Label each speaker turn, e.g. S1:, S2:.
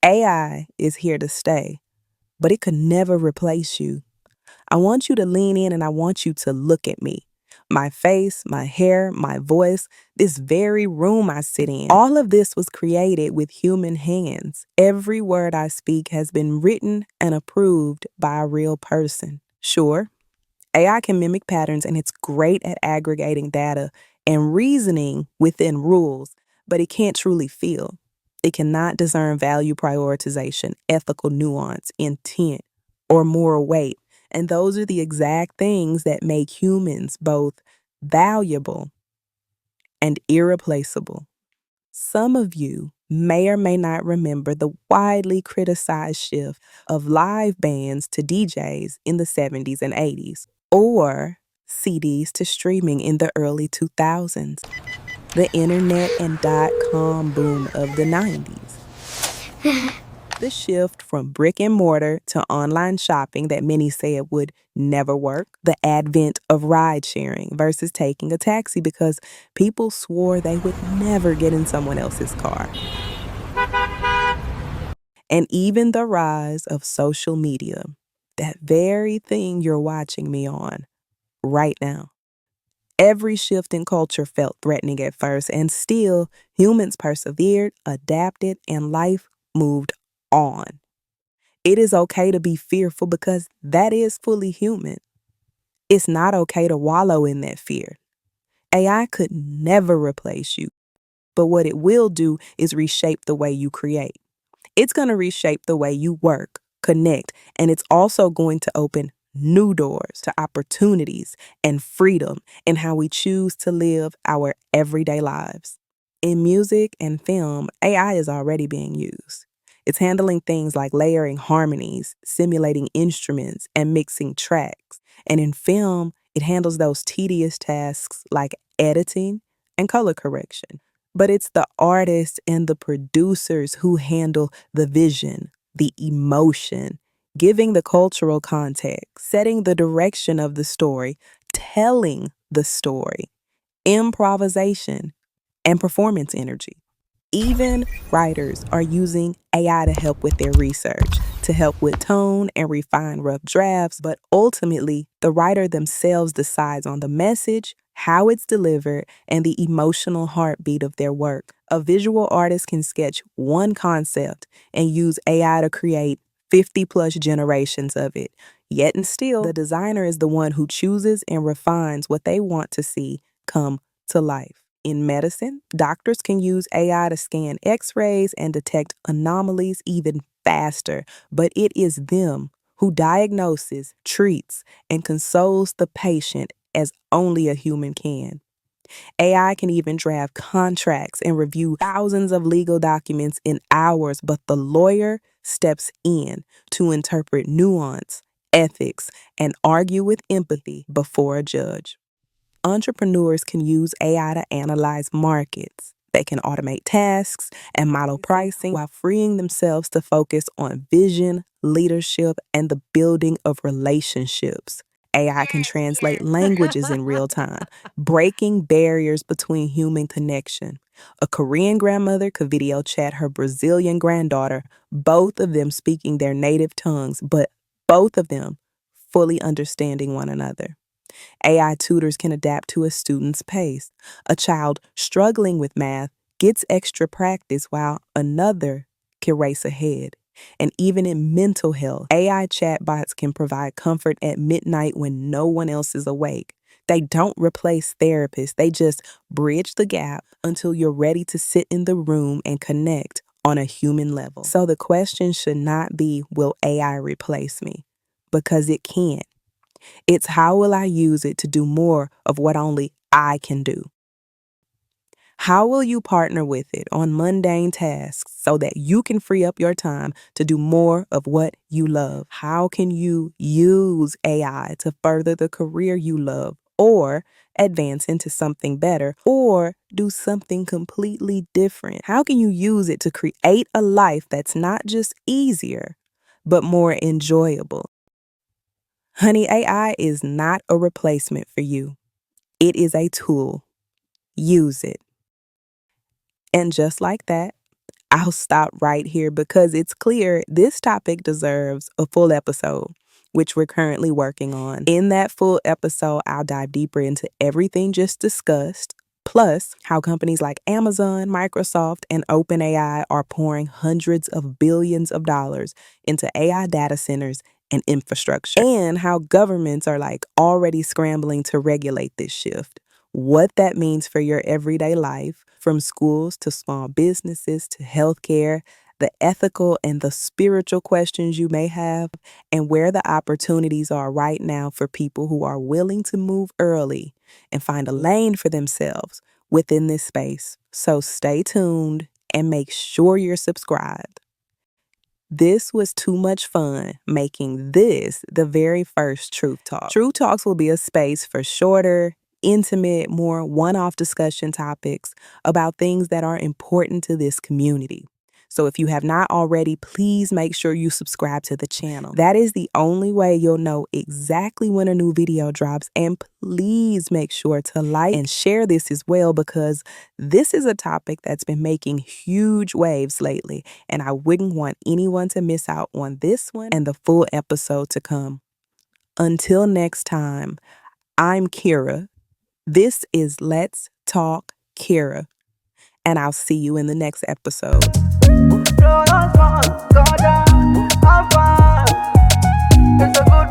S1: AI is here to stay, but it could never replace you. I want you to lean in and I want you to look at me. My face, my hair, my voice, this very room I sit in. All of this was created with human hands. Every word I speak has been written and approved by a real person. Sure, AI can mimic patterns and it's great at aggregating data and reasoning within rules, but it can't truly feel. It cannot discern value prioritization, ethical nuance, intent, or moral weight. And those are the exact things that make humans both valuable and irreplaceable. Some of you may or may not remember the widely criticized shift of live bands to DJs in the 70s and 80s, or CDs to streaming in the early 2000s, the internet and dot-com boom of the 90s. The shift from brick and mortar to online shopping that many said would never work. The advent of ride sharing versus taking a taxi because people swore they would never get in someone else's car. And even the rise of social media, that very thing you're watching me on right now. Every shift in culture felt threatening at first, and still humans persevered, adapted, and life moved on. It is okay to be fearful because that is fully human. It's not okay to wallow in that fear. AI could never replace you, but what it will do is reshape the way you create. It's going to reshape the way you work, connect, and it's also going to open new doors to opportunities and freedom in how we choose to live our everyday lives. In music and film, AI is already being used. It's handling things like layering harmonies, simulating instruments, and mixing tracks. And in film, it handles those tedious tasks like editing and color correction. But it's the artists and the producers who handle the vision, the emotion, giving the cultural context, setting the direction of the story, telling the story, improvisation, and performance energy. Even writers are using AI to help with their research, to help with tone and refine rough drafts, but ultimately, the writer themselves decides on the message, how it's delivered, and the emotional heartbeat of their work. A visual artist can sketch one concept and use AI to create 50 plus generations of it. Yet and still, the designer is the one who chooses and refines what they want to see come to life. In medicine, doctors can use AI to scan X-rays and detect anomalies even faster, but it is them who diagnoses, treats, and consoles the patient as only a human can. AI can even draft contracts and review thousands of legal documents in hours, but the lawyer steps in to interpret nuance, ethics, and argue with empathy before a judge. Entrepreneurs can use AI to analyze markets. They can automate tasks and model pricing while freeing themselves to focus on vision, leadership, and the building of relationships. AI can translate languages in real time, breaking barriers between human connection. A Korean grandmother could video chat her Brazilian granddaughter, both of them speaking their native tongues, but both of them fully understanding one another. AI tutors can adapt to a student's pace. A child struggling with math gets extra practice while another can race ahead. And even in mental health, AI chatbots can provide comfort at midnight when no one else is awake. They don't replace therapists, they just bridge the gap until you're ready to sit in the room and connect on a human level. So the question should not be, will AI replace me? Because it can't. It's how will I use it to do more of what only I can do? How will you partner with it on mundane tasks so that you can free up your time to do more of what you love? How can you use AI to further the career you love or advance into something better or do something completely different? How can you use it to create a life that's not just easier, but more enjoyable? Honey, AI is not a replacement for you. It is a tool. Use it. And just like that, I'll stop right here because it's clear this topic deserves a full episode, which we're currently working on. In that full episode, I'll dive deeper into everything just discussed, plus how companies like Amazon, Microsoft, and OpenAI are pouring hundreds of billions of dollars into AI data centers and infrastructure, and how governments are already scrambling to regulate this shift. What that means for your everyday life, from schools to small businesses to healthcare, the ethical and the spiritual questions you may have, and where the opportunities are right now for people who are willing to move early and find a lane for themselves within this space. So stay tuned and make sure you're subscribed. This was too much fun making this the very first Truth Talk. Truth Talks will be a space for shorter, intimate, more one-off discussion topics about things that are important to this community. So if you have not already, please make sure you subscribe to the channel. That is the only way you'll know exactly when a new video drops. And please make sure to like and share this as well, because this is a topic that's been making huge waves lately, and I wouldn't want anyone to miss out on this one and the full episode to come. Until next time, I'm Kira. This is Let's Talk Kira, and I'll see you in the next episode. It's a good